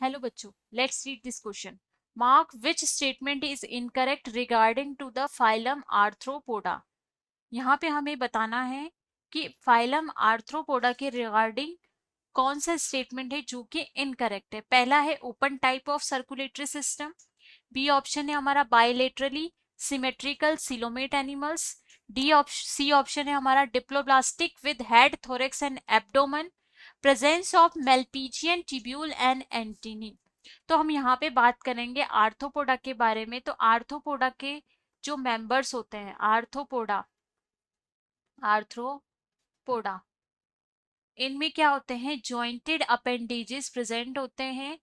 Hello बच्चों, let's read this question. Mark which statement is incorrect regarding to the phylum Arthropoda. यहाँ पे हमें बताना है कि फाइलम आर्थ्रोपोडा के रिगार्डिंग कौन सा स्टेटमेंट है जो कि इनकरेक्ट है. पहला है open type of circulatory system. B option है हमारा bilaterally symmetrical coelomate animals. C option है हमारा diploblastic with head thorax and abdomen. Presence of Malpighian tubule and antennae. तो हम यहाँ पे बात करेंगे आर्थ्रोपोडा के बारे में. तो आर्थ्रोपोडा के जो मेंबर्स होते हैं, आर्थ्रोपोडा इनमें क्या होते हैं, जॉइंटेड अपेंडेजेस प्रेजेंट होते हैं.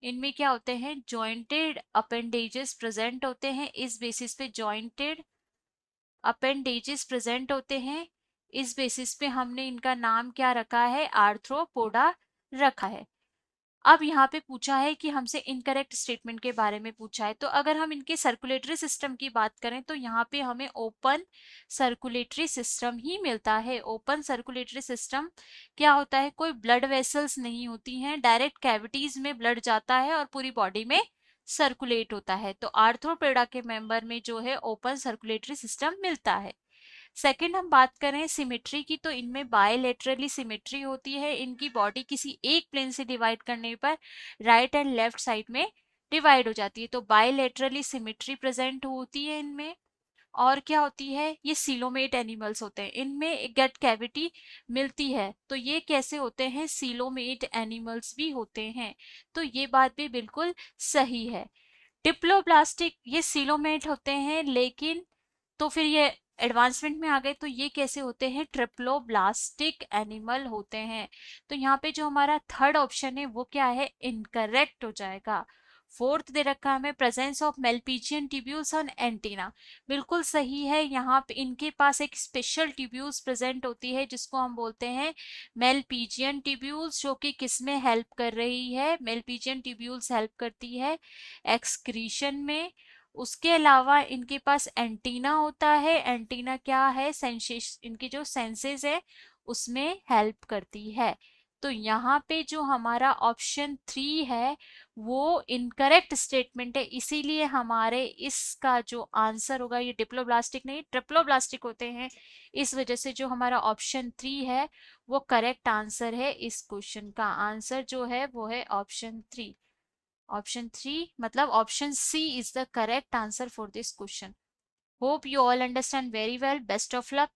इनमें क्या होते हैं, जॉइंटेड अपेंडेजेस प्रेजेंट होते हैं. इस बेसिस पे जॉइंटेड अपेंडेजेस प्रेजेंट होते हैं. इस बेसिस पे हमने इनका नाम क्या रखा है, आर्थ्रोपोडा रखा है. अब यहाँ पे पूछा है कि हमसे इनकरेक्ट स्टेटमेंट के बारे में पूछा है. तो अगर हम इनके सर्कुलेटरी सिस्टम की बात करें तो यहाँ पे हमें ओपन सर्कुलेटरी सिस्टम ही मिलता है. ओपन सर्कुलेटरी सिस्टम क्या होता है, कोई ब्लड वेसल्स नहीं होती हैं, डायरेक्ट कैविटीज में ब्लड जाता है और पूरी बॉडी में सर्कुलेट होता है. तो आर्थ्रोपोडा के मेंबर में जो है ओपन सर्कुलेटरी सिस्टम मिलता है. सेकंड हम बात करें सिमेट्री की, तो इनमें बायलेटरली सिमेट्री होती है. इनकी बॉडी किसी एक प्लेन से डिवाइड करने पर राइट एंड लेफ्ट साइड में डिवाइड हो जाती है. तो बायलेटरली सिमेट्री प्रेजेंट होती है इनमें. और क्या होती है, ये सीलोमेट एनिमल्स होते हैं, इनमें गट कैविटी मिलती है. तो ये कैसे होते हैं, सीलोमेट एनिमल्स भी होते हैं. तो ये बात भी बिल्कुल सही है. डिप्लोब्लास्टिक, ये सीलोमेट होते हैं, लेकिन तो फिर ये एडवांसमेंट में आ गए तो ये कैसे होते हैं, ट्रिप्लोब्लास्टिक एनिमल होते हैं. तो यहाँ पे जो हमारा थर्ड ऑप्शन है वो क्या है, इनकरेक्ट हो जाएगा. फोर्थ दे रखा है हमें presence of Malpighian tubules on antenna. बिल्कुल सही है. यहाँ पे इनके पास एक स्पेशल ट्यूब्यूल्स प्रेजेंट होती है जिसको हम बोलते हैं मेल्पीजियन ट्यूब्यूल्स, जो कि किस में हेल्प कर रही है, मेल्पीजियन ट्यूब्यूल्स हेल्प करती है एक्सक्रीशन में. उसके अलावा इनके पास एंटीना होता है. एंटीना क्या है, सेंसेस, इनके जो सेंसेस है उसमें हेल्प करती है. तो यहाँ पे जो हमारा ऑप्शन 3 है वो इनकरेक्ट स्टेटमेंट है. इसीलिए हमारे इसका जो आंसर होगा, ये डिप्लोब्लास्टिक नहीं ट्रिप्लोब्लास्टिक होते हैं, इस वजह से जो हमारा ऑप्शन 3 है वो करेक्ट आंसर है. इस क्वेश्चन का आंसर जो है वो है ऑप्शन 3. Option 3 मतलब option C is the correct answer for this question. Hope you all understand very well. Best of luck.